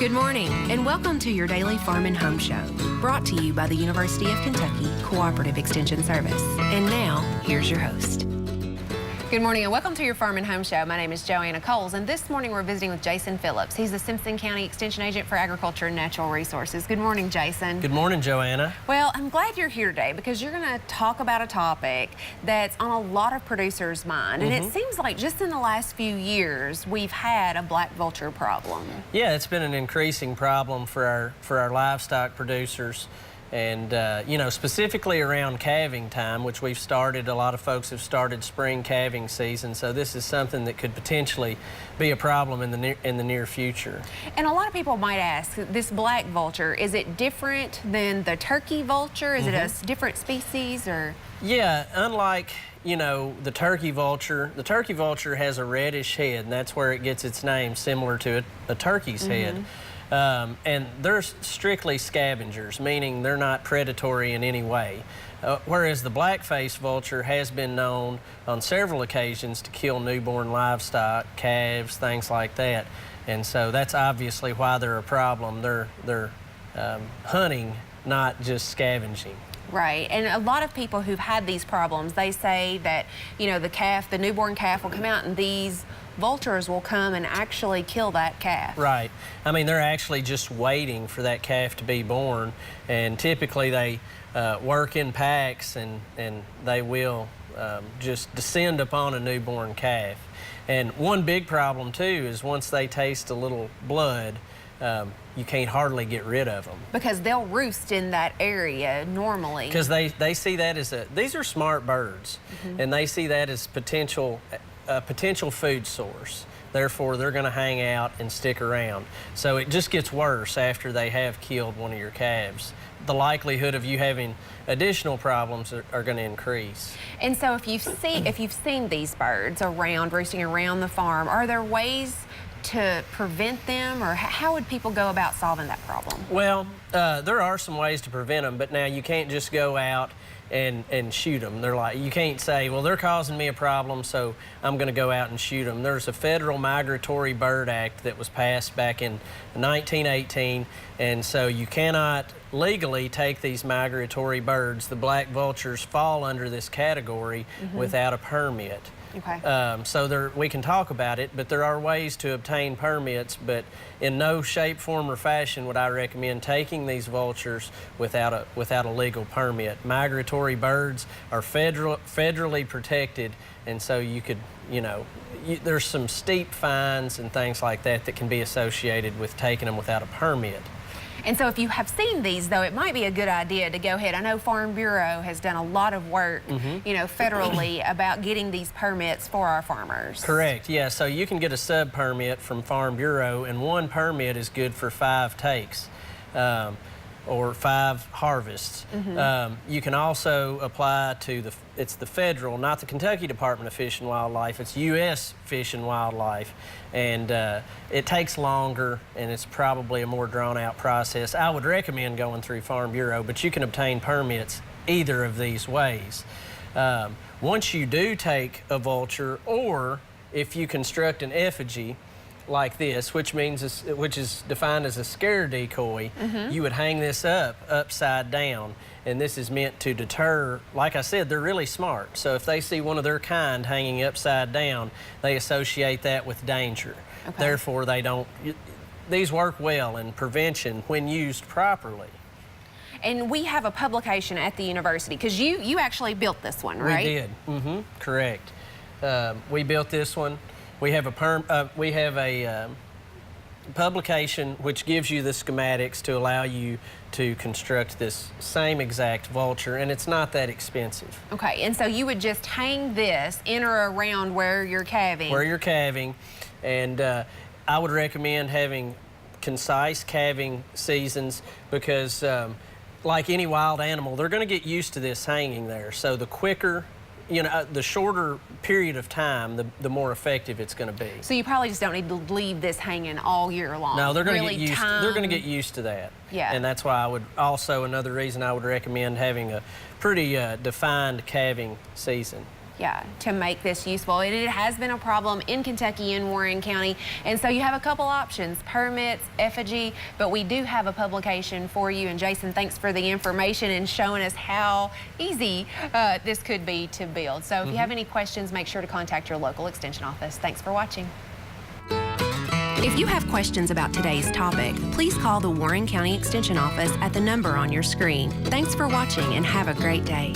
Good morning, and welcome to your daily Farm and Home Show, brought to you by the University of Kentucky Cooperative Extension Service. And now, here's your host. Good morning, and welcome to your Farm and Home Show. My name is Joanna, and this morning we're visiting with Jason Phillips. He's the Simpson County Extension Agent for Agriculture and Natural Resources. Good morning, Jason. Good morning, Joanna. Well, I'm glad you're here today because you're going to talk about a topic that's on a lot of producers' mind. And it seems like just in the last few years, we've had a black vulture problem. Yeah, it's been an increasing problem for our livestock producers. And, you know, specifically around calving time, which we've started, a lot of folks have started spring calving season, so this is something that could potentially be a problem in the near future. And a lot of people might ask, this black vulture, is it different than the turkey vulture? Is it a different species, or? Yeah, unlike, you know, the turkey vulture has a reddish head, and that's where it gets its name, similar to a turkey's head. And they're strictly scavengers, meaning they're not predatory in any way. Whereas the black-faced vulture has been known on several occasions to kill newborn livestock, calves, things like that. And so that's obviously why they're a problem. They're hunting, not just scavenging. Right, and a lot of people who've had these problems, they say that, you know, the newborn calf will come out and these vultures will come and actually kill that calf. Right. I mean, they're actually just waiting for that calf to be born, and typically they work in packs, and they will just descend upon a newborn calf. And one big problem, too, is once they taste a little blood, you can't hardly get rid of them. Because they'll roost in that area normally. Because they see that as these are smart birds, and they see that as a potential food source. Therefore, they're going to hang out and stick around. So it just gets worse after they have killed one of your calves. The likelihood of you having additional problems are going to increase. And so if you've seen these birds roosting around the farm, are there ways to prevent them, or how would people go about solving that problem? Well, there are some ways to prevent them, but now you can't just go out and shoot them. You can't say, well, they're causing me a problem, so I'm going to go out and shoot them. There's a federal Migratory Bird Act that was passed back in 1918, and so you cannot legally take these migratory birds. The black vultures fall under this category without a permit. Okay. So we can talk about it, but there are ways to obtain permits, but in no shape, form, or fashion would I recommend taking these vultures without a legal permit. Migratory birds are federally protected, and so you could, you know, there's some steep fines and things like that that can be associated with taking them without a permit. And so if you have seen these, though, it might be a good idea to go ahead. I know Farm Bureau has done a lot of work, you know, federally about getting these permits for our farmers. Correct, yeah. So you can get a sub-permit from Farm Bureau, and one permit is good for 5 takes. Or 5 harvests. You can also apply to it's the federal, not the Kentucky Department of Fish and Wildlife, it's U.S. Fish and Wildlife, and it takes longer, and it's probably a more drawn-out process. I would recommend going through Farm Bureau, but you can obtain permits either of these ways. Once you do take a vulture, or if you construct an effigy like this, which is defined as a scare decoy, you would hang this upside down, and this is meant to deter. Like I said, they're really smart, so if they see one of their kind hanging upside down, they associate that with danger. Okay. Therefore, these work well in prevention when used properly. And we have a publication at the university, because you actually built this one, right? We did, correct. We built this one. We have a publication which gives you the schematics to allow you to construct this same exact vulture, and it's not that expensive. Okay, and so you would just hang this in or around where you're calving? Where you're calving, and I would recommend having concise calving seasons because like any wild animal, they're going to get used to this hanging there. So the quicker, you know, the shorter period of time, the more effective it's going to be. So you probably just don't need to leave this hanging all year long. No, they're going to get used to that. Yeah. And that's why another reason I would recommend having a pretty defined calving season. Yeah, to make this useful. And it has been a problem in Kentucky in Warren County. And so you have a couple options, permits, effigy, but we do have a publication for you. And Jason, thanks for the information and showing us how easy this could be to build. So if you have any questions, make sure to contact your local extension office. Thanks for watching. If you have questions about today's topic, please call the Warren County Extension Office at the number on your screen. Thanks for watching and have a great day.